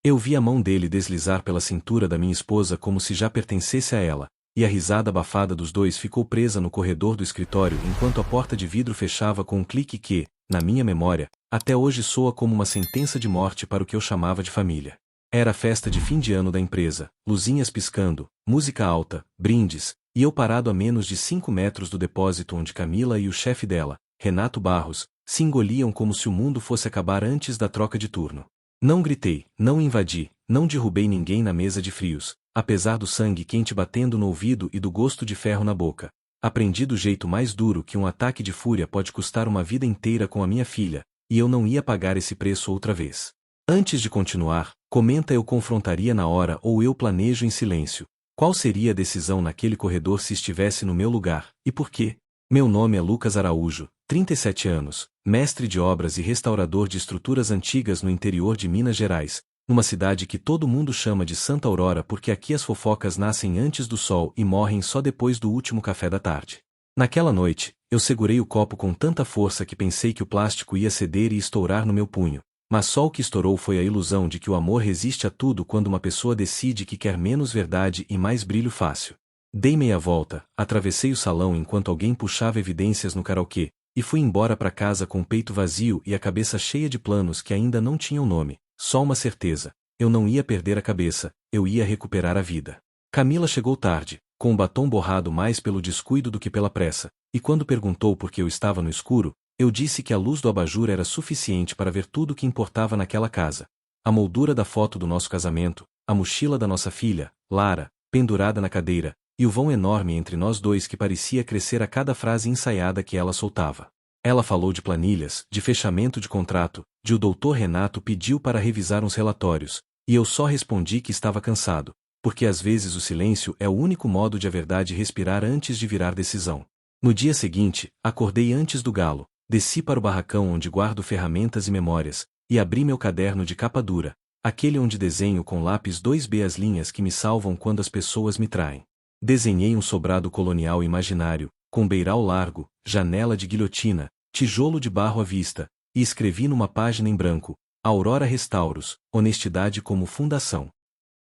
Eu vi a mão dele deslizar pela cintura da minha esposa como se já pertencesse a ela, e a risada abafada dos dois ficou presa no corredor do escritório enquanto a porta de vidro fechava com um clique que, na minha memória, até hoje soa como uma sentença de morte para o que eu chamava de família. Era a festa de fim de ano da empresa, luzinhas piscando, música alta, brindes, e eu parado a menos de 5 metros do depósito onde Camila e o chefe dela, Renato Barros, se engoliam como se o mundo fosse acabar antes da troca de turno. Não gritei, não invadi, não derrubei ninguém na mesa de frios, apesar do sangue quente batendo no ouvido e do gosto de ferro na boca. Aprendi do jeito mais duro que um ataque de fúria pode custar uma vida inteira com a minha filha, e eu não ia pagar esse preço outra vez. Antes de continuar, comenta eu confrontaria na hora ou eu planejo em silêncio. Qual seria a decisão naquele corredor se estivesse no meu lugar, e por quê? Meu nome é Lucas Araújo, 37 anos, mestre de obras e restaurador de estruturas antigas no interior de Minas Gerais, numa cidade que todo mundo chama de Santa Aurora porque aqui as fofocas nascem antes do sol e morrem só depois do último café da tarde. Naquela noite, eu segurei o copo com tanta força que pensei que o plástico ia ceder e estourar no meu punho, mas só o que estourou foi a ilusão de que o amor resiste a tudo quando uma pessoa decide que quer menos verdade e mais brilho fácil. Dei meia volta, atravessei o salão enquanto alguém puxava evidências no karaokê, e fui embora para casa com o peito vazio e a cabeça cheia de planos que ainda não tinham nome, só uma certeza: eu não ia perder a cabeça, eu ia recuperar a vida. Camila chegou tarde, com o batom borrado mais pelo descuido do que pela pressa, e quando perguntou por que eu estava no escuro, eu disse que a luz do abajur era suficiente para ver tudo o que importava naquela casa. A moldura da foto do nosso casamento, a mochila da nossa filha, Lara, pendurada na cadeira, e o vão enorme entre nós dois que parecia crescer a cada frase ensaiada que ela soltava. Ela falou de planilhas, de fechamento de contrato, de o doutor Renato pediu para revisar uns relatórios, e eu só respondi que estava cansado, porque às vezes o silêncio é o único modo de a verdade respirar antes de virar decisão. No dia seguinte, acordei antes do galo, desci para o barracão onde guardo ferramentas e memórias, e abri meu caderno de capa dura, aquele onde desenho com lápis 2B as linhas que me salvam quando as pessoas me traem. Desenhei um sobrado colonial imaginário, com beiral largo, janela de guilhotina, tijolo de barro à vista, e escrevi numa página em branco: Aurora Restauros, honestidade como fundação.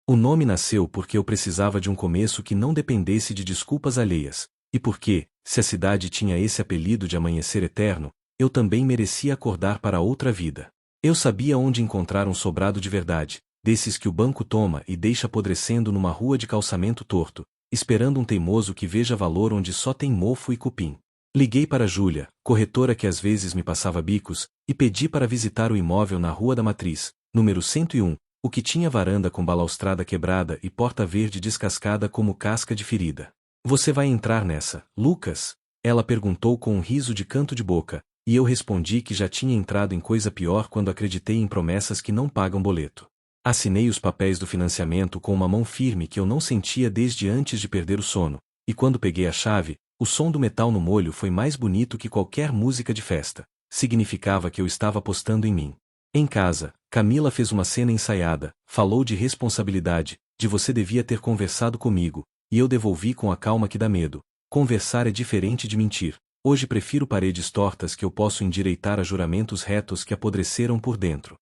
O nome nasceu porque eu precisava de um começo que não dependesse de desculpas alheias, e porque, se a cidade tinha esse apelido de amanhecer eterno, eu também merecia acordar para outra vida. Eu sabia onde encontrar um sobrado de verdade, desses que o banco toma e deixa apodrecendo numa rua de calçamento torto, esperando um teimoso que veja valor onde só tem mofo e cupim. Liguei para Júlia, corretora que às vezes me passava bicos, e pedi para visitar o imóvel na Rua da Matriz, número 101, o que tinha varanda com balaustrada quebrada e porta verde descascada como casca de ferida. Você vai entrar nessa, Lucas? Ela perguntou com um riso de canto de boca, e eu respondi que já tinha entrado em coisa pior quando acreditei em promessas que não pagam boleto. Assinei os papéis do financiamento com uma mão firme que eu não sentia desde antes de perder o sono, e quando peguei a chave, o som do metal no molho foi mais bonito que qualquer música de festa. Significava que eu estava apostando em mim. Em casa, Camila fez uma cena ensaiada, falou de responsabilidade, de você devia ter conversado comigo, e eu devolvi com a calma que dá medo. Conversar é diferente de mentir. Hoje prefiro paredes tortas que eu posso endireitar a juramentos retos que apodreceram por dentro.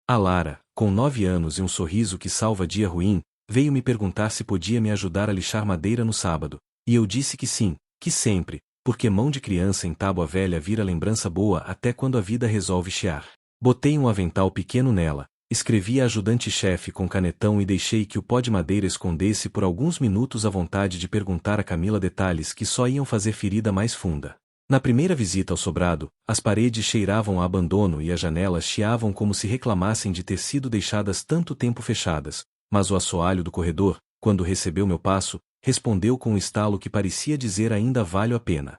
A Lara, com 9 anos e um sorriso que salva dia ruim, veio me perguntar se podia me ajudar a lixar madeira no sábado, e eu disse que sim, que sempre, porque mão de criança em tábua velha vira lembrança boa até quando a vida resolve chiar. Botei um avental pequeno nela, escrevi a ajudante-chefe com canetão e deixei que o pó de madeira escondesse por alguns minutos a vontade de perguntar a Camila detalhes que só iam fazer ferida mais funda. Na primeira visita ao sobrado, as paredes cheiravam a abandono e as janelas chiavam como se reclamassem de ter sido deixadas tanto tempo fechadas, mas o assoalho do corredor, quando recebeu meu passo, respondeu com um estalo que parecia dizer ainda vale a pena.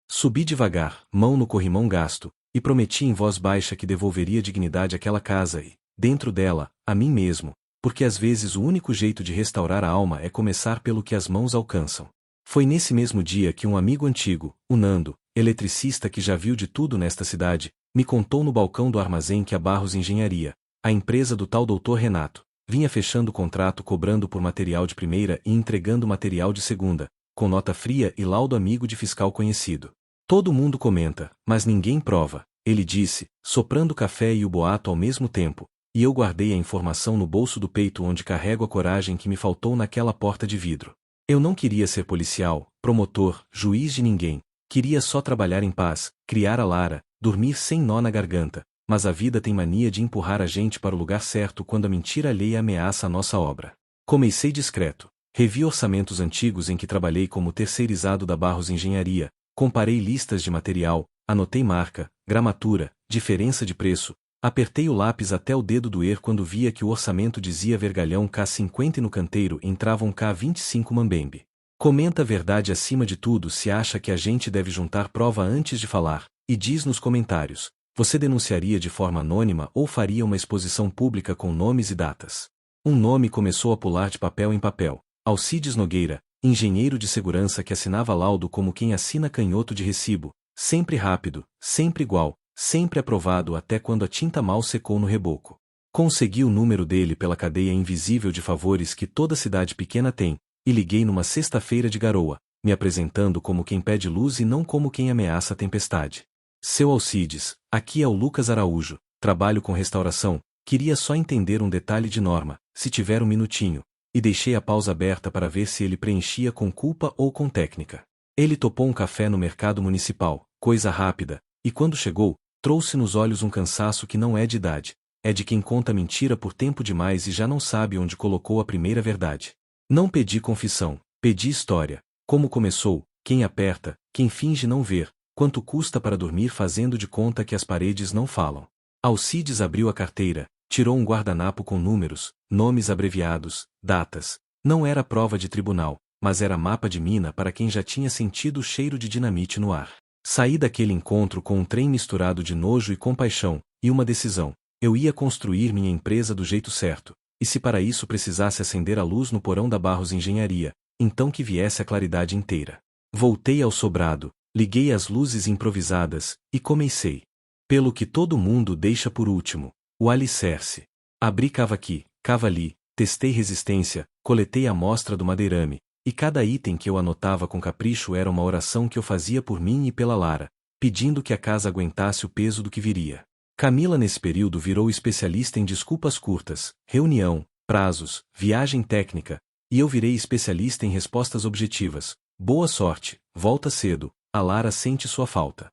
Subi devagar, mão no corrimão gasto, e prometi em voz baixa que devolveria dignidade àquela casa e, dentro dela, a mim mesmo, porque às vezes o único jeito de restaurar a alma é começar pelo que as mãos alcançam. Foi nesse mesmo dia que um amigo antigo, o Nando, eletricista que já viu de tudo nesta cidade, me contou no balcão do armazém que a Barros Engenharia, a empresa do tal doutor Renato, vinha fechando contrato cobrando por material de primeira e entregando material de segunda, com nota fria e laudo amigo de fiscal conhecido. Todo mundo comenta, mas ninguém prova, ele disse, soprando café e o boato ao mesmo tempo, e eu guardei a informação no bolso do peito onde carrego a coragem que me faltou naquela porta de vidro. Eu não queria ser policial, promotor, juiz de ninguém. Queria só trabalhar em paz, criar a Lara, dormir sem nó na garganta, mas a vida tem mania de empurrar a gente para o lugar certo quando a mentira alheia ameaça a nossa obra. Comecei discreto. Revi orçamentos antigos em que trabalhei como terceirizado da Barros Engenharia, comparei listas de material, anotei marca, gramatura, diferença de preço, apertei o lápis até o dedo doer quando via que o orçamento dizia vergalhão K50 e no canteiro entrava um K25 mambembe. Comenta a verdade acima de tudo se acha que a gente deve juntar prova antes de falar, e diz nos comentários, você denunciaria de forma anônima ou faria uma exposição pública com nomes e datas? Um nome começou a pular de papel em papel. Alcides Nogueira, engenheiro de segurança que assinava laudo como quem assina canhoto de recibo, sempre rápido, sempre igual, sempre aprovado até quando a tinta mal secou no reboco. Consegui o número dele pela cadeia invisível de favores que toda cidade pequena tem, e liguei numa sexta-feira de garoa, me apresentando como quem pede luz e não como quem ameaça a tempestade. Seu Alcides, aqui é o Lucas Araújo, trabalho com restauração, queria só entender um detalhe de norma, se tiver um minutinho. E deixei a pausa aberta para ver se ele preenchia com culpa ou com técnica. Ele topou um café no mercado municipal, coisa rápida, e quando chegou, trouxe nos olhos um cansaço que não é de idade, é de quem conta mentira por tempo demais e já não sabe onde colocou a primeira verdade. Não pedi confissão, pedi história, como começou, quem aperta, quem finge não ver, quanto custa para dormir fazendo de conta que as paredes não falam. Alcides abriu a carteira, tirou um guardanapo com números, nomes abreviados, datas. Não era prova de tribunal, mas era mapa de mina para quem já tinha sentido o cheiro de dinamite no ar. Saí daquele encontro com um trem misturado de nojo e compaixão, e uma decisão. Eu ia construir minha empresa do jeito certo, e se para isso precisasse acender a luz no porão da Barros Engenharia, então que viesse a claridade inteira. Voltei ao sobrado, liguei as luzes improvisadas, e comecei. Pelo que todo mundo deixa por último. O alicerce. Abri cava aqui, cava ali, testei resistência, coletei a amostra do madeirame, e cada item que eu anotava com capricho era uma oração que eu fazia por mim e pela Lara, pedindo que a casa aguentasse o peso do que viria. Camila nesse período virou especialista em desculpas curtas, reunião, prazos, viagem técnica, e eu virei especialista em respostas objetivas. Boa sorte, volta cedo, a Lara sente sua falta.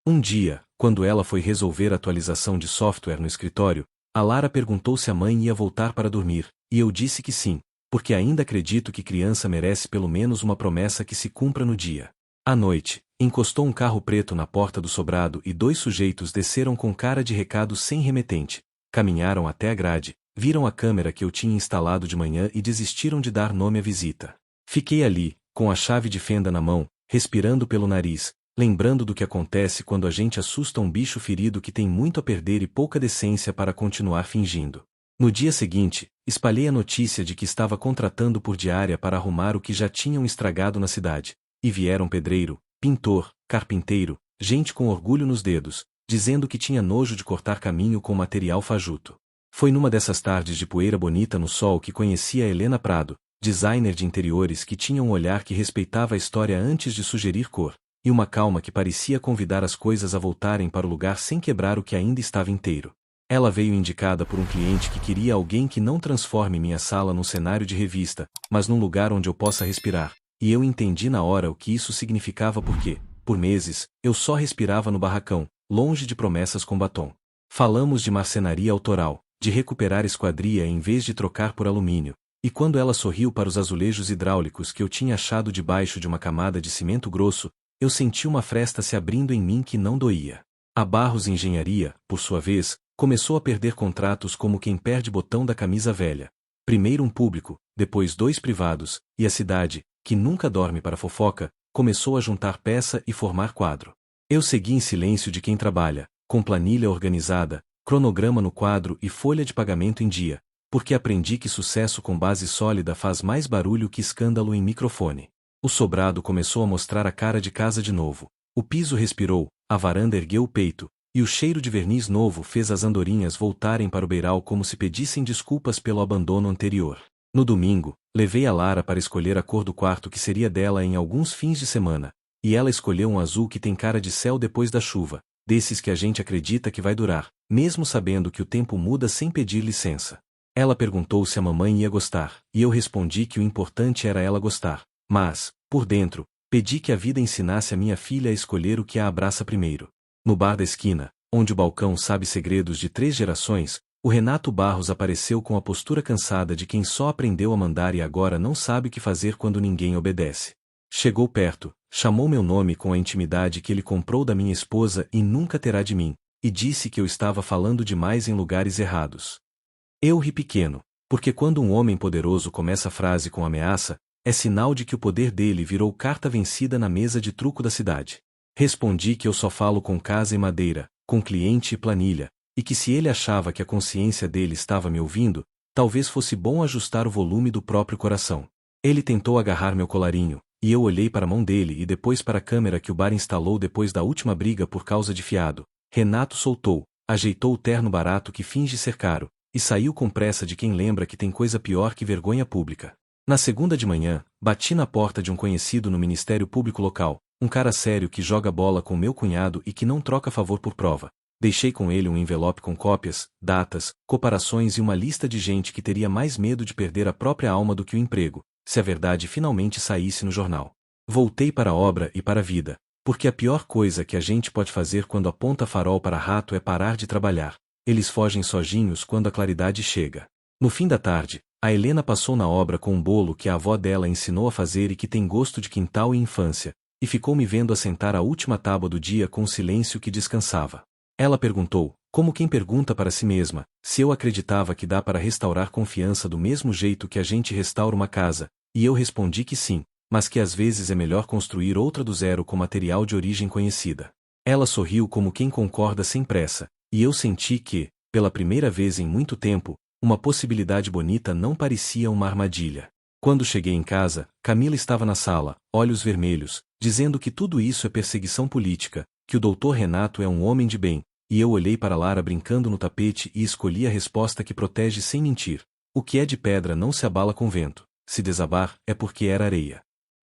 Um dia, quando ela foi resolver a atualização de software no escritório, a Lara perguntou se a mãe ia voltar para dormir, e eu disse que sim, porque ainda acredito que criança merece pelo menos uma promessa que se cumpra no dia. À noite, encostou um carro preto na porta do sobrado e dois sujeitos desceram com cara de recado sem remetente, caminharam até a grade, viram a câmera que eu tinha instalado de manhã e desistiram de dar nome à visita. Fiquei ali, com a chave de fenda na mão, respirando pelo nariz, lembrando do que acontece quando a gente assusta um bicho ferido que tem muito a perder e pouca decência para continuar fingindo. No dia seguinte, espalhei a notícia de que estava contratando por diária para arrumar o que já tinham estragado na cidade, e vieram pedreiro, pintor, carpinteiro, gente com orgulho nos dedos, dizendo que tinha nojo de cortar caminho com material fajuto. Foi numa dessas tardes de poeira bonita no sol que conheci a Helena Prado, designer de interiores que tinha um olhar que respeitava a história antes de sugerir cor, e uma calma que parecia convidar as coisas a voltarem para o lugar sem quebrar o que ainda estava inteiro. Ela veio indicada por um cliente que queria alguém que não transforme minha sala num cenário de revista, mas num lugar onde eu possa respirar, e eu entendi na hora o que isso significava porque, por meses, eu só respirava no barracão, longe de promessas com batom. Falamos de marcenaria autoral, de recuperar esquadria em vez de trocar por alumínio, e quando ela sorriu para os azulejos hidráulicos que eu tinha achado debaixo de uma camada de cimento grosso, eu senti uma fresta se abrindo em mim que não doía. A Barros Engenharia, por sua vez, começou a perder contratos como quem perde botão da camisa velha. Primeiro um público, depois dois privados, e a cidade, que nunca dorme para fofoca, começou a juntar peça e formar quadro. Eu segui em silêncio de quem trabalha, com planilha organizada, cronograma no quadro e folha de pagamento em dia, porque aprendi que sucesso com base sólida faz mais barulho que escândalo em microfone. O sobrado começou a mostrar a cara de casa de novo. O piso respirou, a varanda ergueu o peito, e o cheiro de verniz novo fez as andorinhas voltarem para o beiral como se pedissem desculpas pelo abandono anterior. No domingo, levei a Lara para escolher a cor do quarto que seria dela em alguns fins de semana, e ela escolheu um azul que tem cara de céu depois da chuva, desses que a gente acredita que vai durar, mesmo sabendo que o tempo muda sem pedir licença. Ela perguntou se a mamãe ia gostar, e eu respondi que o importante era ela gostar. Mas, por dentro, pedi que a vida ensinasse a minha filha a escolher o que a abraça primeiro. No bar da esquina, onde o balcão sabe segredos de 3 gerações, o Renato Barros apareceu com a postura cansada de quem só aprendeu a mandar e agora não sabe o que fazer quando ninguém obedece. Chegou perto, chamou meu nome com a intimidade que ele comprou da minha esposa e nunca terá de mim, e disse que eu estava falando demais em lugares errados. Eu ri pequeno, porque quando um homem poderoso começa a frase com ameaça, é sinal de que o poder dele virou carta vencida na mesa de truco da cidade. Respondi que eu só falo com casa e madeira, com cliente e planilha, e que se ele achava que a consciência dele estava me ouvindo, talvez fosse bom ajustar o volume do próprio coração. Ele tentou agarrar meu colarinho, e eu olhei para a mão dele e depois para a câmera que o bar instalou depois da última briga por causa de fiado. Renato soltou, ajeitou o terno barato que finge ser caro, e saiu com pressa de quem lembra que tem coisa pior que vergonha pública. Na segunda de manhã, bati na porta de um conhecido no Ministério Público local, um cara sério que joga bola com meu cunhado e que não troca favor por prova. Deixei com ele um envelope com cópias, datas, comparações e uma lista de gente que teria mais medo de perder a própria alma do que o emprego, se a verdade finalmente saísse no jornal. Voltei para a obra e para a vida, porque a pior coisa que a gente pode fazer quando aponta farol para rato é parar de trabalhar. Eles fogem sozinhos quando a claridade chega. No fim da tarde, a Helena passou na obra com um bolo que a avó dela ensinou a fazer e que tem gosto de quintal e infância, e ficou me vendo assentar a última tábua do dia com o silêncio que descansava. Ela perguntou, como quem pergunta para si mesma, se eu acreditava que dá para restaurar confiança do mesmo jeito que a gente restaura uma casa, e eu respondi que sim, mas que às vezes é melhor construir outra do zero com material de origem conhecida. Ela sorriu como quem concorda sem pressa, e eu senti que, pela primeira vez em muito tempo, uma possibilidade bonita não parecia uma armadilha. Quando cheguei em casa, Camila estava na sala, olhos vermelhos, dizendo que tudo isso é perseguição política, que o doutor Renato é um homem de bem, e eu olhei para Lara brincando no tapete e escolhi a resposta que protege sem mentir. O que é de pedra não se abala com vento, se desabar, é porque era areia.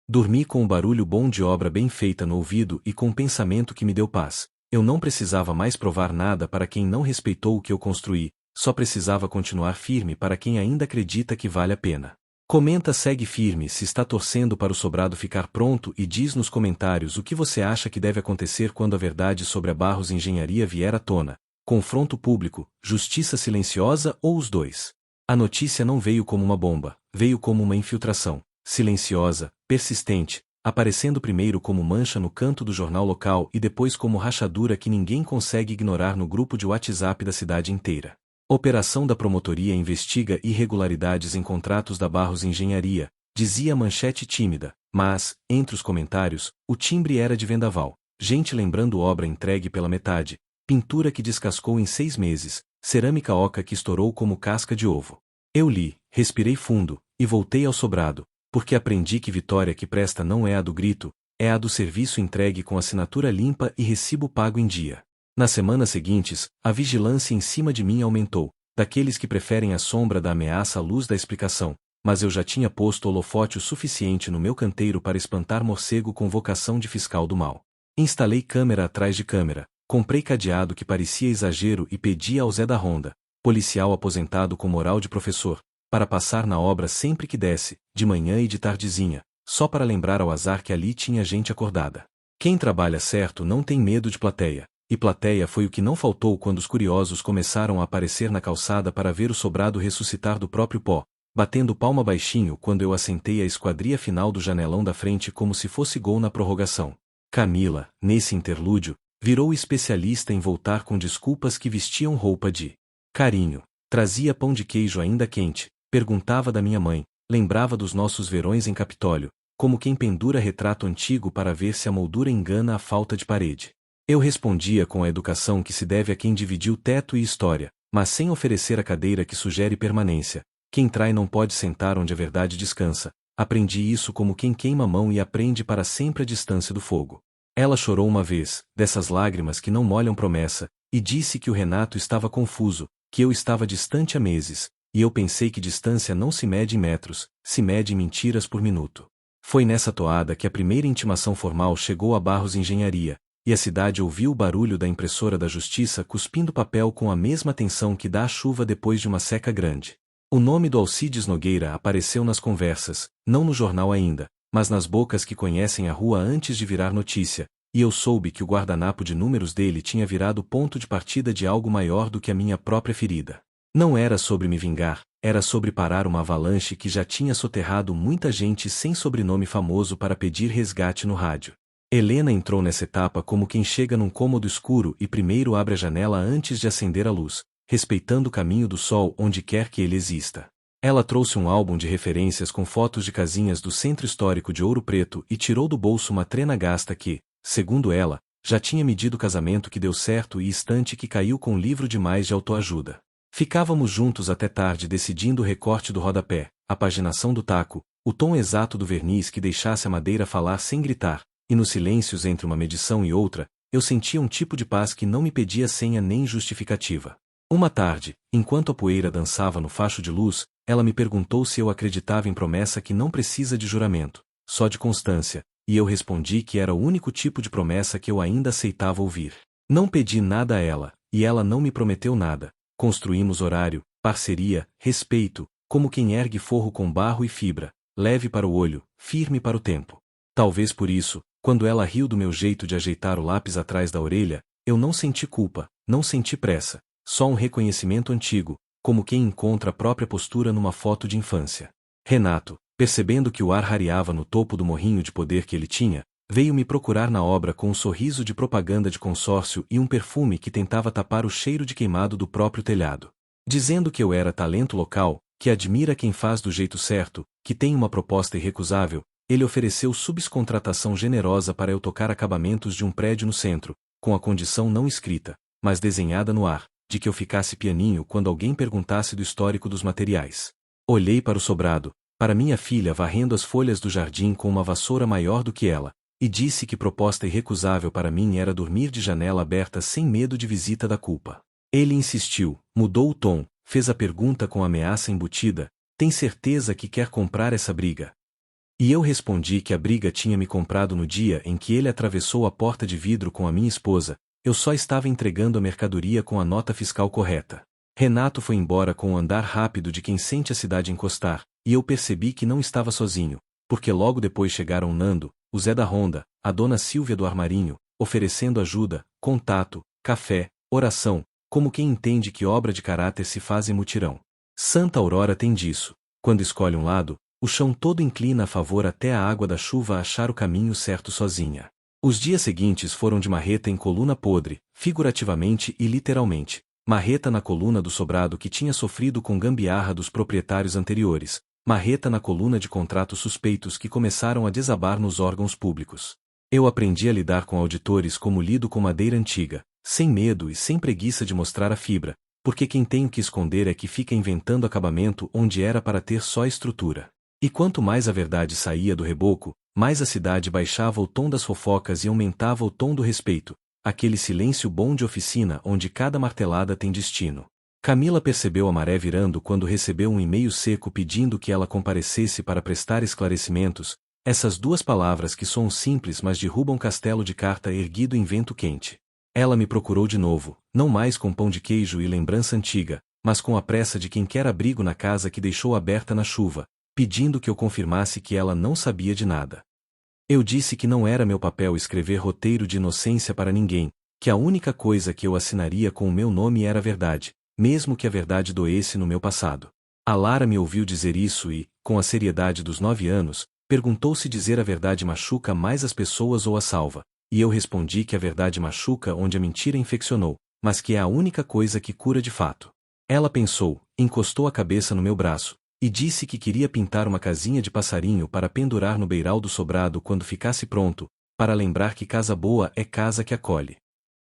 Dormi com um barulho bom de obra bem feita no ouvido e com um pensamento que me deu paz. Eu não precisava mais provar nada para quem não respeitou o que eu construí, só precisava continuar firme para quem ainda acredita que vale a pena. Comenta, segue firme se está torcendo para o sobrado ficar pronto e diz nos comentários o que você acha que deve acontecer quando a verdade sobre a Barros Engenharia vier à tona. Confronto público, justiça silenciosa ou os dois? A notícia não veio como uma bomba, veio como uma infiltração, silenciosa, persistente, aparecendo primeiro como mancha no canto do jornal local e depois como rachadura que ninguém consegue ignorar no grupo de WhatsApp da cidade inteira. Operação da promotoria investiga irregularidades em contratos da Barros Engenharia, dizia a manchete tímida, mas, entre os comentários, o timbre era de vendaval, gente lembrando obra entregue pela metade, pintura que descascou em 6 meses, cerâmica oca que estourou como casca de ovo. Eu li, respirei fundo, e voltei ao sobrado, porque aprendi que vitória que presta não é a do grito, é a do serviço entregue com assinatura limpa e recibo pago em dia. Nas semanas seguintes, a vigilância em cima de mim aumentou, daqueles que preferem a sombra da ameaça à luz da explicação, mas eu já tinha posto holofote o suficiente no meu canteiro para espantar morcego com vocação de fiscal do mal. Instalei câmera atrás de câmera, comprei cadeado que parecia exagero e pedi ao Zé da Ronda, policial aposentado com moral de professor, para passar na obra sempre que desse, de manhã e de tardezinha, só para lembrar ao azar que ali tinha gente acordada. Quem trabalha certo não tem medo de plateia, e plateia foi o que não faltou quando os curiosos começaram a aparecer na calçada para ver o sobrado ressuscitar do próprio pó, batendo palma baixinho quando eu assentei a esquadria final do janelão da frente como se fosse gol na prorrogação. Camila, nesse interlúdio, virou especialista em voltar com desculpas que vestiam roupa de carinho. Trazia pão de queijo ainda quente, perguntava da minha mãe, lembrava dos nossos verões em Capitólio, como quem pendura retrato antigo para ver se a moldura engana a falta de parede. Eu respondia com a educação que se deve a quem dividiu teto e história, mas sem oferecer a cadeira que sugere permanência. Quem trai não pode sentar onde a verdade descansa. Aprendi isso como quem queima a mão e aprende para sempre a distância do fogo. Ela chorou uma vez, dessas lágrimas que não molham promessa, e disse que o Renato estava confuso, que eu estava distante há meses, e eu pensei que distância não se mede em metros, se mede em mentiras por minuto. Foi nessa toada que a primeira intimação formal chegou a Barros Engenharia, e a cidade ouviu o barulho da impressora da justiça cuspindo papel com a mesma atenção que dá a chuva depois de uma seca grande. O nome do Alcides Nogueira apareceu nas conversas, não no jornal ainda, mas nas bocas que conhecem a rua antes de virar notícia, e eu soube que o guardanapo de números dele tinha virado ponto de partida de algo maior do que a minha própria ferida. Não era sobre me vingar, era sobre parar uma avalanche que já tinha soterrado muita gente sem sobrenome famoso para pedir resgate no rádio. Helena entrou nessa etapa como quem chega num cômodo escuro e primeiro abre a janela antes de acender a luz, respeitando o caminho do sol onde quer que ele exista. Ela trouxe um álbum de referências com fotos de casinhas do centro histórico de Ouro Preto e tirou do bolso uma trena gasta que, segundo ela, já tinha medido o casamento que deu certo e estante que caiu com um livro demais de autoajuda. Ficávamos juntos até tarde decidindo o recorte do rodapé, a paginação do taco, o tom exato do verniz que deixasse a madeira falar sem gritar, e nos silêncios entre uma medição e outra, eu sentia um tipo de paz que não me pedia senha nem justificativa. Uma tarde, enquanto a poeira dançava no facho de luz, ela me perguntou se eu acreditava em promessa que não precisa de juramento, só de constância, e eu respondi que era o único tipo de promessa que eu ainda aceitava ouvir. Não pedi nada a ela, e ela não me prometeu nada. Construímos horário, parceria, respeito, como quem ergue forro com barro e fibra, leve para o olho, firme para o tempo. Talvez por isso, quando ela riu do meu jeito de ajeitar o lápis atrás da orelha, eu não senti culpa, não senti pressa, só um reconhecimento antigo, como quem encontra a própria postura numa foto de infância. Renato, percebendo que o ar rareava no topo do morrinho de poder que ele tinha, veio me procurar na obra com um sorriso de propaganda de consórcio e um perfume que tentava tapar o cheiro de queimado do próprio telhado. Dizendo que eu era talento local, que admira quem faz do jeito certo, que tem uma proposta irrecusável, ele ofereceu subcontratação generosa para eu tocar acabamentos de um prédio no centro, com a condição não escrita, mas desenhada no ar, de que eu ficasse pianinho quando alguém perguntasse do histórico dos materiais. Olhei para o sobrado, para minha filha varrendo as folhas do jardim com uma vassoura maior do que ela, e disse que proposta irrecusável para mim era dormir de janela aberta sem medo de visita da culpa. Ele insistiu, mudou o tom, fez a pergunta com ameaça embutida: tem certeza que quer comprar essa briga? E eu respondi que a briga tinha me comprado no dia em que ele atravessou a porta de vidro com a minha esposa, eu só estava entregando a mercadoria com a nota fiscal correta. Renato foi embora com o andar rápido de quem sente a cidade encostar, e eu percebi que não estava sozinho, porque logo depois chegaram Nando, o Zé da Ronda, a dona Silvia do Armarinho, oferecendo ajuda, contato, café, oração, como quem entende que obra de caráter se faz em mutirão. Santa Aurora tem disso. Quando escolhe um lado, o chão todo inclina a favor até a água da chuva achar o caminho certo sozinha. Os dias seguintes foram de marreta em coluna podre, figurativamente e literalmente. Marreta na coluna do sobrado que tinha sofrido com gambiarra dos proprietários anteriores, marreta na coluna de contratos suspeitos que começaram a desabar nos órgãos públicos. Eu aprendi a lidar com auditores como lido com madeira antiga, sem medo e sem preguiça de mostrar a fibra, porque quem tem o que esconder é que fica inventando acabamento onde era para ter só estrutura. E quanto mais a verdade saía do reboco, mais a cidade baixava o tom das fofocas e aumentava o tom do respeito, aquele silêncio bom de oficina onde cada martelada tem destino. Camila percebeu a maré virando quando recebeu um e-mail seco pedindo que ela comparecesse para prestar esclarecimentos, essas duas palavras que soam simples mas derrubam castelo de carta erguido em vento quente. Ela me procurou de novo, não mais com pão de queijo e lembrança antiga, mas com a pressa de quem quer abrigo na casa que deixou aberta na chuva, pedindo que eu confirmasse que ela não sabia de nada. Eu disse que não era meu papel escrever roteiro de inocência para ninguém, que a única coisa que eu assinaria com o meu nome era a verdade, mesmo que a verdade doesse no meu passado. A Lara me ouviu dizer isso e, com a seriedade dos 9 anos, perguntou se dizer a verdade machuca mais as pessoas ou a salva, e eu respondi que a verdade machuca onde a mentira infeccionou, mas que é a única coisa que cura de fato. Ela pensou, encostou a cabeça no meu braço, e disse que queria pintar uma casinha de passarinho para pendurar no beiral do sobrado quando ficasse pronto, para lembrar que casa boa é casa que acolhe.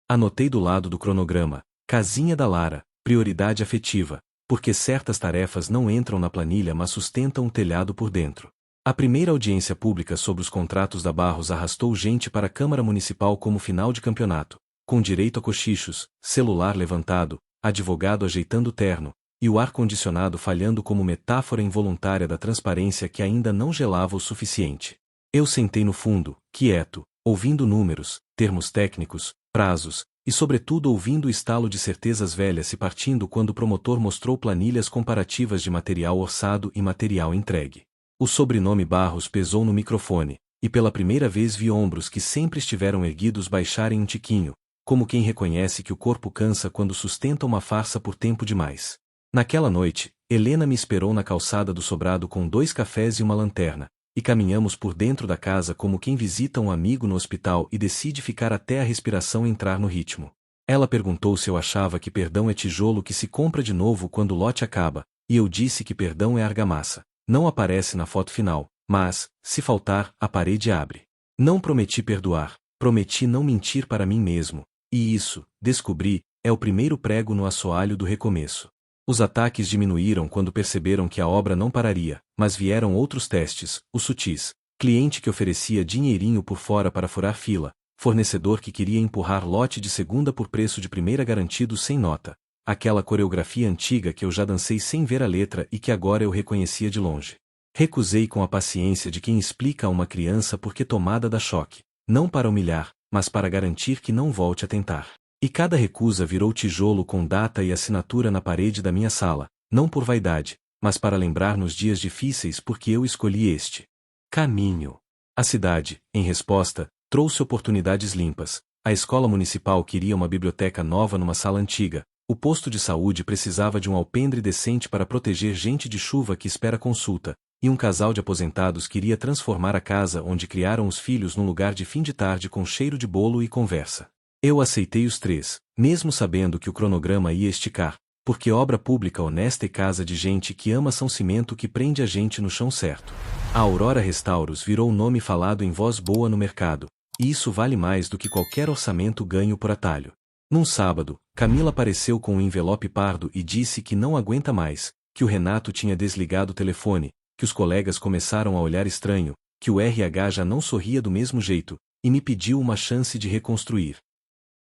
Anotei do lado do cronograma, casinha da Lara, prioridade afetiva, porque certas tarefas não entram na planilha mas sustentam o telhado por dentro. A primeira audiência pública sobre os contratos da Barros arrastou gente para a Câmara Municipal como final de campeonato, com direito a cochichos, celular levantado, advogado ajeitando o terno, e o ar-condicionado falhando como metáfora involuntária da transparência que ainda não gelava o suficiente. Eu sentei no fundo, quieto, ouvindo números, termos técnicos, prazos, e sobretudo ouvindo o estalo de certezas velhas se partindo quando o promotor mostrou planilhas comparativas de material orçado e material entregue. O sobrenome Barros pesou no microfone, e pela primeira vez vi ombros que sempre estiveram erguidos baixarem um tiquinho, como quem reconhece que o corpo cansa quando sustenta uma farsa por tempo demais. Naquela noite, Helena me esperou na calçada do sobrado com 2 cafés e uma lanterna, e caminhamos por dentro da casa como quem visita um amigo no hospital e decide ficar até a respiração entrar no ritmo. Ela perguntou se eu achava que perdão é tijolo que se compra de novo quando o lote acaba, e eu disse que perdão é argamassa. Não aparece na foto final, mas, se faltar, a parede abre. Não prometi perdoar, prometi não mentir para mim mesmo, e isso, descobri, é o primeiro prego no assoalho do recomeço. Os ataques diminuíram quando perceberam que a obra não pararia, mas vieram outros testes, os sutis, cliente que oferecia dinheirinho por fora para furar fila, fornecedor que queria empurrar lote de segunda por preço de primeira garantido sem nota, aquela coreografia antiga que eu já dancei sem ver a letra e que agora eu reconhecia de longe. Recusei com a paciência de quem explica a uma criança por que tomada dá choque, não para humilhar, mas para garantir que não volte a tentar. E cada recusa virou tijolo com data e assinatura na parede da minha sala, não por vaidade, mas para lembrar nos dias difíceis porque eu escolhi este caminho. A cidade, em resposta, trouxe oportunidades limpas. A escola municipal queria uma biblioteca nova numa sala antiga, o posto de saúde precisava de um alpendre decente para proteger gente de chuva que espera consulta, e um casal de aposentados queria transformar a casa onde criaram os filhos num lugar de fim de tarde com cheiro de bolo e conversa. Eu aceitei os 3, mesmo sabendo que o cronograma ia esticar, porque obra pública honesta e casa de gente que ama são cimento que prende a gente no chão certo. A Aurora Restauros virou o nome falado em voz boa no mercado, e isso vale mais do que qualquer orçamento ganho por atalho. Num sábado, Camila apareceu com um envelope pardo e disse que não aguenta mais, que o Renato tinha desligado o telefone, que os colegas começaram a olhar estranho, que o RH já não sorria do mesmo jeito, e me pediu uma chance de reconstruir.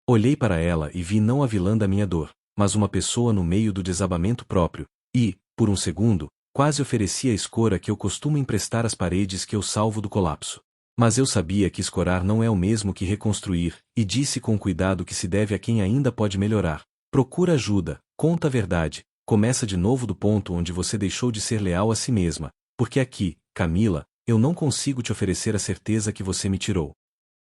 Olhei para ela e vi não a vilã da minha dor, mas uma pessoa no meio do desabamento próprio, e, por um segundo, quase ofereci a escora que eu costumo emprestar às paredes que eu salvo do colapso. Mas eu sabia que escorar não é o mesmo que reconstruir, e disse com cuidado que se deve a quem ainda pode melhorar. Procura ajuda, conta a verdade, começa de novo do ponto onde você deixou de ser leal a si mesma, porque aqui, Camila, eu não consigo te oferecer a certeza que você me tirou.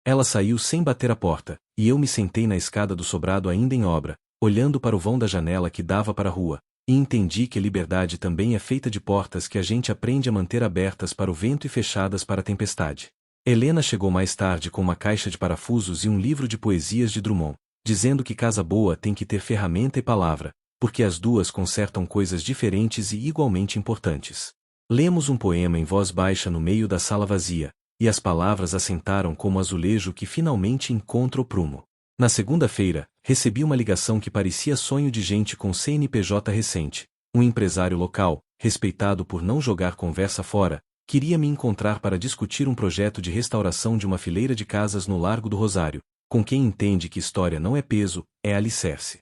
Ela saiu sem bater a porta, e eu me sentei na escada do sobrado ainda em obra, olhando para o vão da janela que dava para a rua, e entendi que a liberdade também é feita de portas que a gente aprende a manter abertas para o vento e fechadas para a tempestade. Helena chegou mais tarde com uma caixa de parafusos e um livro de poesias de Drummond, dizendo que casa boa tem que ter ferramenta e palavra, porque as duas consertam coisas diferentes e igualmente importantes. Lemos um poema em voz baixa no meio da sala vazia, e as palavras assentaram como azulejo que finalmente encontra o prumo. Na segunda-feira, recebi uma ligação que parecia sonho de gente com CNPJ recente. Um empresário local, respeitado por não jogar conversa fora, queria me encontrar para discutir um projeto de restauração de uma fileira de casas no Largo do Rosário, com quem entende que história não é peso, é alicerce.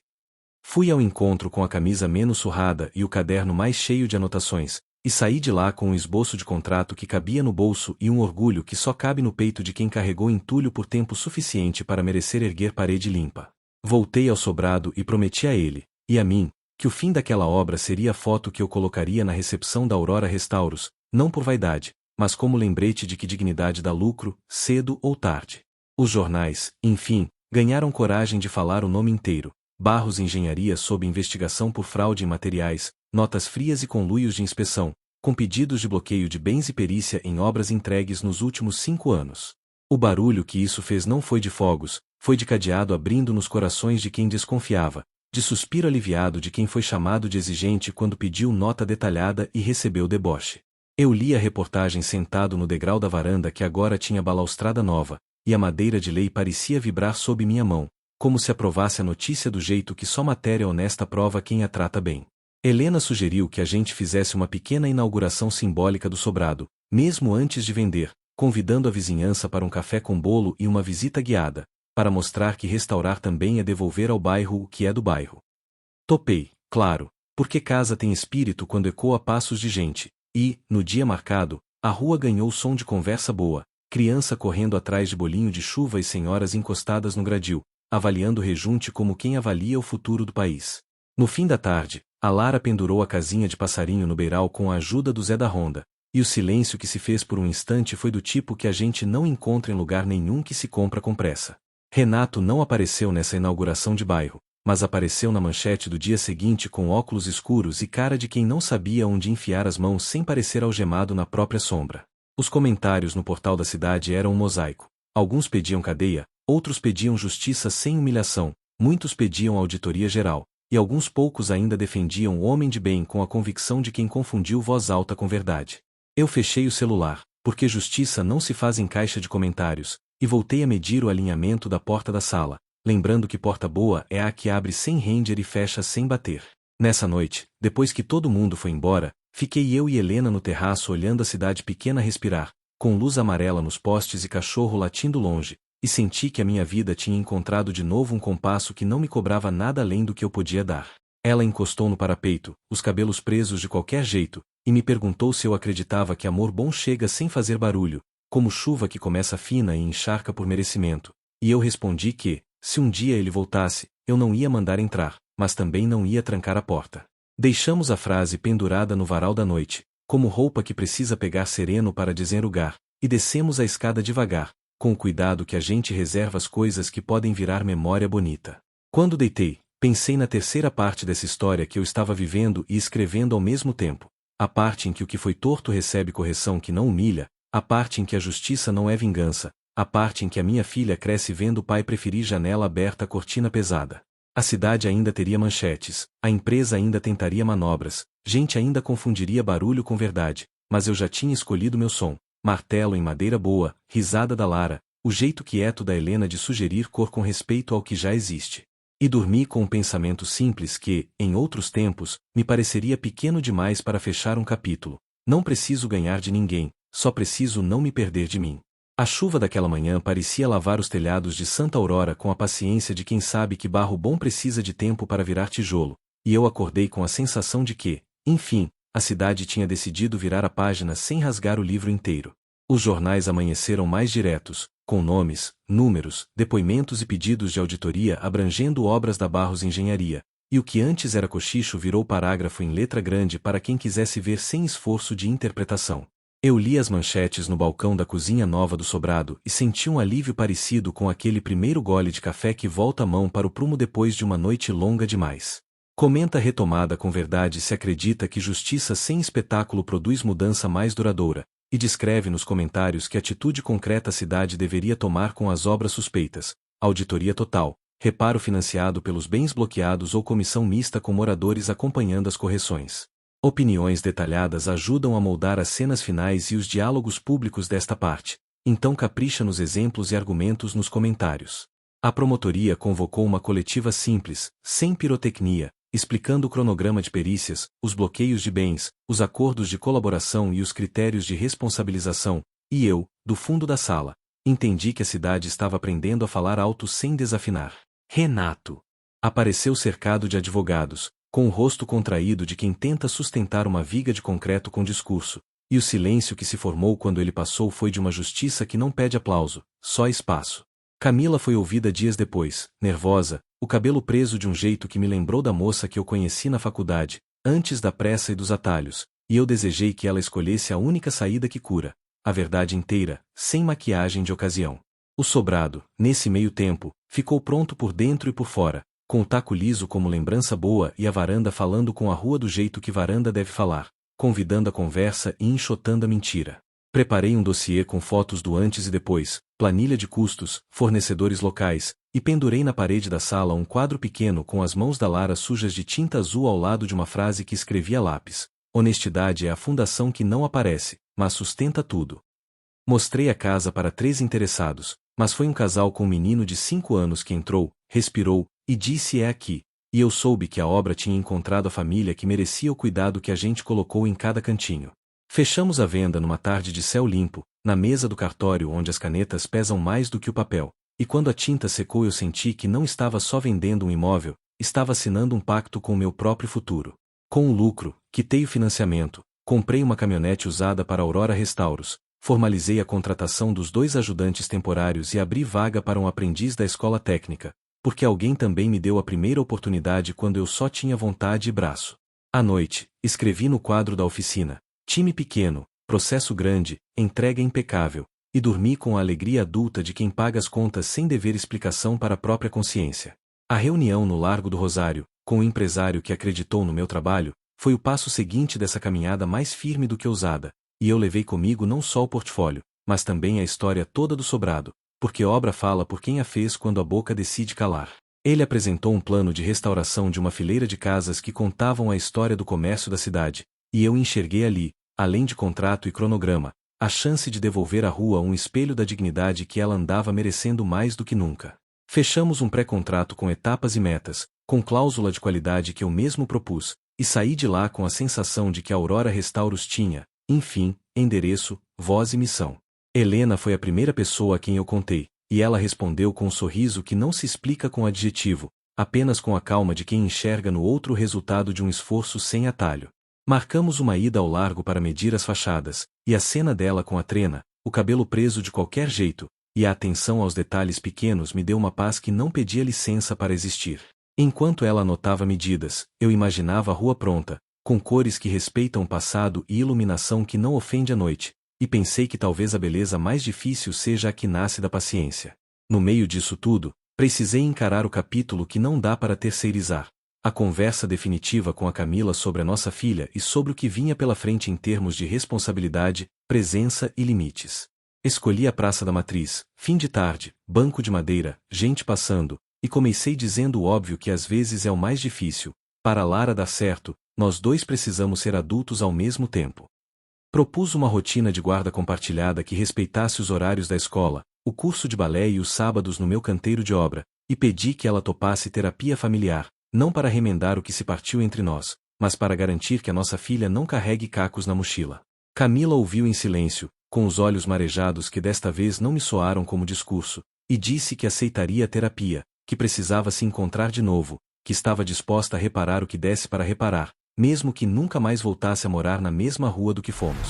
Fui ao encontro com a camisa menos surrada e o caderno mais cheio de anotações, e saí de lá com um esboço de contrato que cabia no bolso e um orgulho que só cabe no peito de quem carregou entulho por tempo suficiente para merecer erguer parede limpa. Voltei ao sobrado e prometi a ele, e a mim, que o fim daquela obra seria a foto que eu colocaria na recepção da Aurora Restauros, não por vaidade, mas como lembrete de que dignidade dá lucro, cedo ou tarde. Os jornais, enfim, ganharam coragem de falar o nome inteiro. Barros Engenharia sob investigação por fraude em materiais, notas frias e conluios de inspeção, com pedidos de bloqueio de bens e perícia em obras entregues nos últimos 5 anos. O barulho que isso fez não foi de fogos, foi de cadeado abrindo nos corações de quem desconfiava, de suspiro aliviado de quem foi chamado de exigente quando pediu nota detalhada e recebeu deboche. Eu li a reportagem sentado no degrau da varanda que agora tinha balaustrada nova, e a madeira de lei parecia vibrar sob minha mão, como se aprovasse a notícia do jeito que só matéria honesta prova quem a trata bem. Helena sugeriu que a gente fizesse uma pequena inauguração simbólica do sobrado, mesmo antes de vender, convidando a vizinhança para um café com bolo e uma visita guiada, para mostrar que restaurar também é devolver ao bairro o que é do bairro. Topei, claro, porque casa tem espírito quando ecoa passos de gente, e, no dia marcado, a rua ganhou som de conversa boa, criança correndo atrás de bolinho de chuva e senhoras encostadas no gradil, avaliando o rejunte como quem avalia o futuro do país. No fim da tarde, a Lara pendurou a casinha de passarinho no beiral com a ajuda do Zé da Ronda, e o silêncio que se fez por um instante foi do tipo que a gente não encontra em lugar nenhum que se compra com pressa. Renato não apareceu nessa inauguração de bairro, mas apareceu na manchete do dia seguinte com óculos escuros e cara de quem não sabia onde enfiar as mãos sem parecer algemado na própria sombra. Os comentários no portal da cidade eram um mosaico. Alguns pediam cadeia, outros pediam justiça sem humilhação, muitos pediam auditoria geral, e alguns poucos ainda defendiam o homem de bem com a convicção de quem confundiu voz alta com verdade. Eu fechei o celular, porque justiça não se faz em caixa de comentários, e voltei a medir o alinhamento da porta da sala, lembrando que porta boa é a que abre sem render e fecha sem bater. Nessa noite, depois que todo mundo foi embora, fiquei eu e Helena no terraço olhando a cidade pequena respirar, com luz amarela nos postes e cachorro latindo longe, e senti que a minha vida tinha encontrado de novo um compasso que não me cobrava nada além do que eu podia dar. Ela encostou no parapeito, os cabelos presos de qualquer jeito, e me perguntou se eu acreditava que amor bom chega sem fazer barulho, como chuva que começa fina e encharca por merecimento, e eu respondi que, se um dia ele voltasse, eu não ia mandar entrar, mas também não ia trancar a porta. Deixamos a frase pendurada no varal da noite, como roupa que precisa pegar sereno para desenrugar, e descemos a escada devagar, com o cuidado que a gente reserva as coisas que podem virar memória bonita. Quando deitei, pensei na terceira parte dessa história que eu estava vivendo e escrevendo ao mesmo tempo. A parte em que o que foi torto recebe correção que não humilha, a parte em que a justiça não é vingança, a parte em que a minha filha cresce vendo o pai preferir janela aberta a cortina pesada. A cidade ainda teria manchetes, a empresa ainda tentaria manobras, gente ainda confundiria barulho com verdade, mas eu já tinha escolhido meu som, martelo em madeira boa, risada da Lara, o jeito quieto da Helena de sugerir cor com respeito ao que já existe. E dormi com um pensamento simples que, em outros tempos, me pareceria pequeno demais para fechar um capítulo. Não preciso ganhar de ninguém, só preciso não me perder de mim. A chuva daquela manhã parecia lavar os telhados de Santa Aurora com a paciência de quem sabe que barro bom precisa de tempo para virar tijolo, e eu acordei com a sensação de que, enfim, a cidade tinha decidido virar a página sem rasgar o livro inteiro. Os jornais amanheceram mais diretos, com nomes, números, depoimentos e pedidos de auditoria abrangendo obras da Barros Engenharia, e o que antes era cochicho virou parágrafo em letra grande para quem quisesse ver sem esforço de interpretação. Eu li as manchetes no balcão da cozinha nova do sobrado e senti um alívio parecido com aquele primeiro gole de café que volta a mão para o prumo depois de uma noite longa demais. Comenta retomada com verdade se acredita que justiça sem espetáculo produz mudança mais duradoura, e descreve nos comentários que atitude concreta a cidade deveria tomar com as obras suspeitas, auditoria total, reparo financiado pelos bens bloqueados ou comissão mista com moradores acompanhando as correções. Opiniões detalhadas ajudam a moldar as cenas finais e os diálogos públicos desta parte, então capricha nos exemplos e argumentos nos comentários. A promotoria convocou uma coletiva simples, sem pirotecnia, explicando o cronograma de perícias, os bloqueios de bens, os acordos de colaboração e os critérios de responsabilização, e eu, do fundo da sala, entendi que a cidade estava aprendendo a falar alto sem desafinar. Renato apareceu cercado de advogados, com o rosto contraído de quem tenta sustentar uma viga de concreto com discurso, e o silêncio que se formou quando ele passou foi de uma justiça que não pede aplauso, só espaço. Camila foi ouvida dias depois, nervosa, o cabelo preso de um jeito que me lembrou da moça que eu conheci na faculdade, antes da pressa e dos atalhos, e eu desejei que ela escolhesse a única saída que cura, a verdade inteira, sem maquiagem de ocasião. O sobrado, nesse meio tempo, ficou pronto por dentro e por fora, com o taco liso como lembrança boa e a varanda falando com a rua do jeito que varanda deve falar, convidando a conversa e enxotando a mentira. Preparei um dossiê com fotos do antes e depois, planilha de custos, fornecedores locais, e pendurei na parede da sala um quadro pequeno com as mãos da Lara sujas de tinta azul ao lado de uma frase que escrevi a lápis. Honestidade é a fundação que não aparece, mas sustenta tudo. Mostrei a casa para 3 interessados, mas foi um casal com um menino de 5 anos que entrou, respirou, e disse é aqui. E eu soube que a obra tinha encontrado a família que merecia o cuidado que a gente colocou em cada cantinho. Fechamos a venda numa tarde de céu limpo, na mesa do cartório onde as canetas pesam mais do que o papel, e quando a tinta secou eu senti que não estava só vendendo um imóvel, estava assinando um pacto com o meu próprio futuro. Com o lucro, quitei o financiamento, comprei uma caminhonete usada para Aurora Restauros, formalizei a contratação dos 2 ajudantes temporários e abri vaga para um aprendiz da escola técnica, porque alguém também me deu a primeira oportunidade quando eu só tinha vontade e braço. À noite, escrevi no quadro da oficina: time pequeno, processo grande, entrega impecável, e dormi com a alegria adulta de quem paga as contas sem dever explicação para a própria consciência. A reunião no Largo do Rosário, com o empresário que acreditou no meu trabalho, foi o passo seguinte dessa caminhada mais firme do que ousada, e eu levei comigo não só o portfólio, mas também a história toda do sobrado, porque obra fala por quem a fez quando a boca decide calar. Ele apresentou um plano de restauração de uma fileira de casas que contavam a história do comércio da cidade, e eu enxerguei ali, além de contrato e cronograma, a chance de devolver à rua um espelho da dignidade que ela andava merecendo mais do que nunca. Fechamos um pré-contrato com etapas e metas, com cláusula de qualidade que eu mesmo propus, e saí de lá com a sensação de que a Aurora Restauros tinha, enfim, endereço, voz e missão. Helena foi a primeira pessoa a quem eu contei, e ela respondeu com um sorriso que não se explica com adjetivo, apenas com a calma de quem enxerga no outro o resultado de um esforço sem atalho. Marcamos uma ida ao largo para medir as fachadas, e a cena dela com a trena, o cabelo preso de qualquer jeito, e a atenção aos detalhes pequenos me deu uma paz que não pedia licença para existir. Enquanto ela anotava medidas, eu imaginava a rua pronta, com cores que respeitam o passado e iluminação que não ofende a noite, e pensei que talvez a beleza mais difícil seja a que nasce da paciência. No meio disso tudo, precisei encarar o capítulo que não dá para terceirizar. A conversa definitiva com a Camila sobre a nossa filha e sobre o que vinha pela frente em termos de responsabilidade, presença e limites. Escolhi a Praça da Matriz, fim de tarde, banco de madeira, gente passando, e comecei dizendo o óbvio que às vezes é o mais difícil. Para Lara dar certo, nós 2 precisamos ser adultos ao mesmo tempo. Propus uma rotina de guarda compartilhada que respeitasse os horários da escola, o curso de balé e os sábados no meu canteiro de obra, e pedi que ela topasse terapia familiar, não para remendar o que se partiu entre nós, mas para garantir que a nossa filha não carregue cacos na mochila. Camila ouviu em silêncio, com os olhos marejados que desta vez não me soaram como discurso, e disse que aceitaria a terapia, que precisava se encontrar de novo, que estava disposta a reparar o que desse para reparar, mesmo que nunca mais voltasse a morar na mesma rua do que fomos.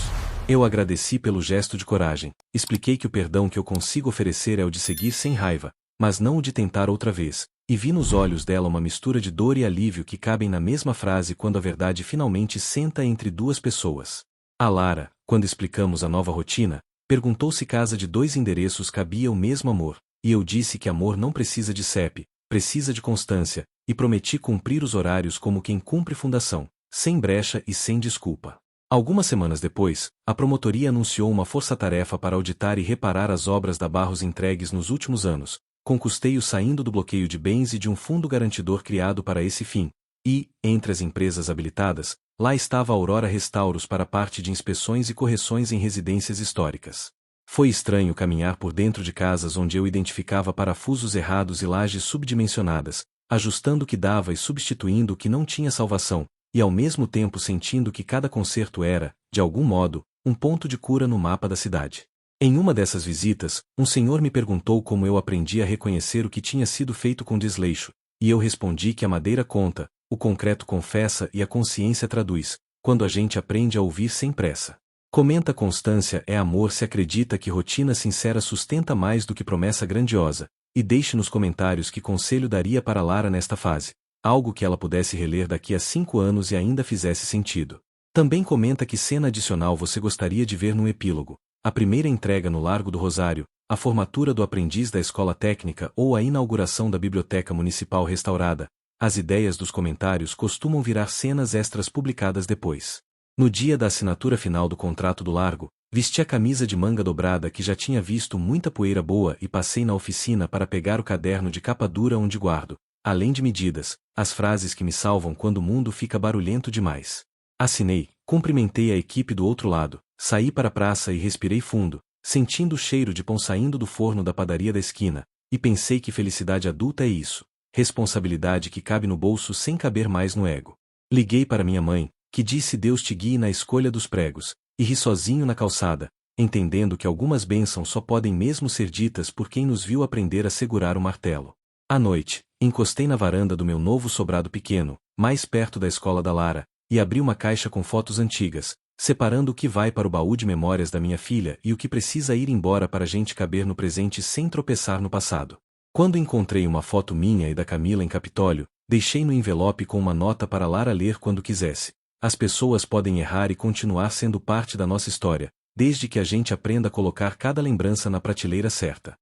Eu agradeci pelo gesto de coragem, expliquei que o perdão que eu consigo oferecer é o de seguir sem raiva, mas não o de tentar outra vez, e vi nos olhos dela uma mistura de dor e alívio que cabem na mesma frase quando a verdade finalmente senta entre 2 pessoas. A Lara, quando explicamos a nova rotina, perguntou se casa de 2 endereços cabia o mesmo amor, e eu disse que amor não precisa de CEP, precisa de constância, e prometi cumprir os horários como quem cumpre fundação, sem brecha e sem desculpa. Algumas semanas depois, a promotoria anunciou uma força-tarefa para auditar e reparar as obras da Barros entregues nos últimos anos, com custeios saindo do bloqueio de bens e de um fundo garantidor criado para esse fim. E, entre as empresas habilitadas, lá estava a Aurora Restauros para parte de inspeções e correções em residências históricas. Foi estranho caminhar por dentro de casas onde eu identificava parafusos errados e lajes subdimensionadas, ajustando o que dava e substituindo o que não tinha salvação, e ao mesmo tempo sentindo que cada conserto era, de algum modo, um ponto de cura no mapa da cidade. Em uma dessas visitas, um senhor me perguntou como eu aprendi a reconhecer o que tinha sido feito com desleixo, e eu respondi que a madeira conta, o concreto confessa e a consciência traduz, quando a gente aprende a ouvir sem pressa. Comenta Constância é amor se acredita que rotina sincera sustenta mais do que promessa grandiosa, e deixe nos comentários que conselho daria para Lara nesta fase, algo que ela pudesse reler daqui a 5 anos e ainda fizesse sentido. Também comenta que cena adicional você gostaria de ver no epílogo, a primeira entrega no Largo do Rosário, a formatura do aprendiz da escola técnica ou a inauguração da biblioteca municipal restaurada. As ideias dos comentários costumam virar cenas extras publicadas depois. No dia da assinatura final do contrato do Largo, vesti a camisa de manga dobrada que já tinha visto muita poeira boa e passei na oficina para pegar o caderno de capa dura onde guardo, além de medidas, as frases que me salvam quando o mundo fica barulhento demais. Assinei, cumprimentei a equipe do outro lado, saí para a praça e respirei fundo, sentindo o cheiro de pão saindo do forno da padaria da esquina, e pensei que felicidade adulta é isso, responsabilidade que cabe no bolso sem caber mais no ego. Liguei para minha mãe, que disse Deus te guie na escolha dos pregos, e ri sozinho na calçada, entendendo que algumas bênçãos só podem mesmo ser ditas por quem nos viu aprender a segurar o martelo. À noite, encostei na varanda do meu novo sobrado pequeno, mais perto da escola da Lara, e abri uma caixa com fotos antigas, separando o que vai para o baú de memórias da minha filha e o que precisa ir embora para a gente caber no presente sem tropeçar no passado. Quando encontrei uma foto minha e da Camila em Capitólio, deixei no envelope com uma nota para Lara ler quando quisesse. As pessoas podem errar e continuar sendo parte da nossa história, desde que a gente aprenda a colocar cada lembrança na prateleira certa.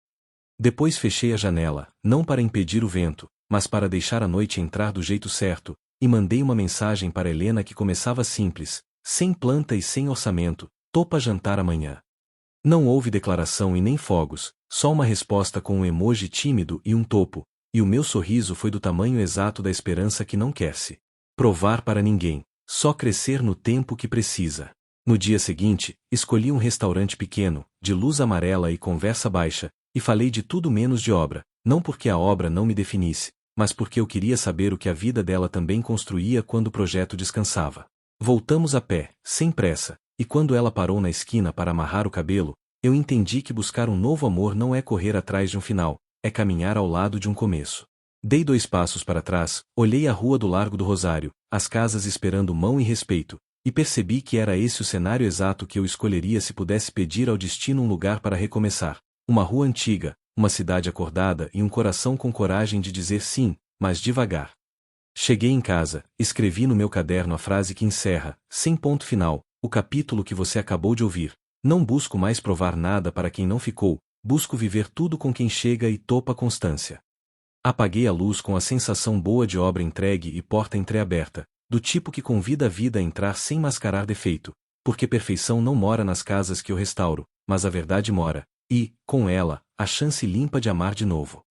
Depois fechei a janela, não para impedir o vento, mas para deixar a noite entrar do jeito certo, e mandei uma mensagem para Helena que começava simples, sem planta e sem orçamento: topa jantar amanhã. Não houve declaração e nem fogos, só uma resposta com um emoji tímido e um topo, e o meu sorriso foi do tamanho exato da esperança que não quer se provar para ninguém, só crescer no tempo que precisa. No dia seguinte, escolhi um restaurante pequeno, de luz amarela e conversa baixa, e falei de tudo menos de obra, não porque a obra não me definisse, mas porque eu queria saber o que a vida dela também construía quando o projeto descansava. Voltamos a pé, sem pressa, e quando ela parou na esquina para amarrar o cabelo, eu entendi que buscar um novo amor não é correr atrás de um final, é caminhar ao lado de um começo. Dei 2 passos para trás, olhei a rua do Largo do Rosário, as casas esperando mão e respeito, e percebi que era esse o cenário exato que eu escolheria se pudesse pedir ao destino um lugar para recomeçar. Uma rua antiga, uma cidade acordada e um coração com coragem de dizer sim, mas devagar. Cheguei em casa, escrevi no meu caderno a frase que encerra, sem ponto final, o capítulo que você acabou de ouvir. Não busco mais provar nada para quem não ficou, busco viver tudo com quem chega e topa a constância. Apaguei a luz com a sensação boa de obra entregue e porta entreaberta, do tipo que convida a vida a entrar sem mascarar defeito, porque perfeição não mora nas casas que eu restauro, mas a verdade mora, e, com ela, a chance limpa de amar de novo.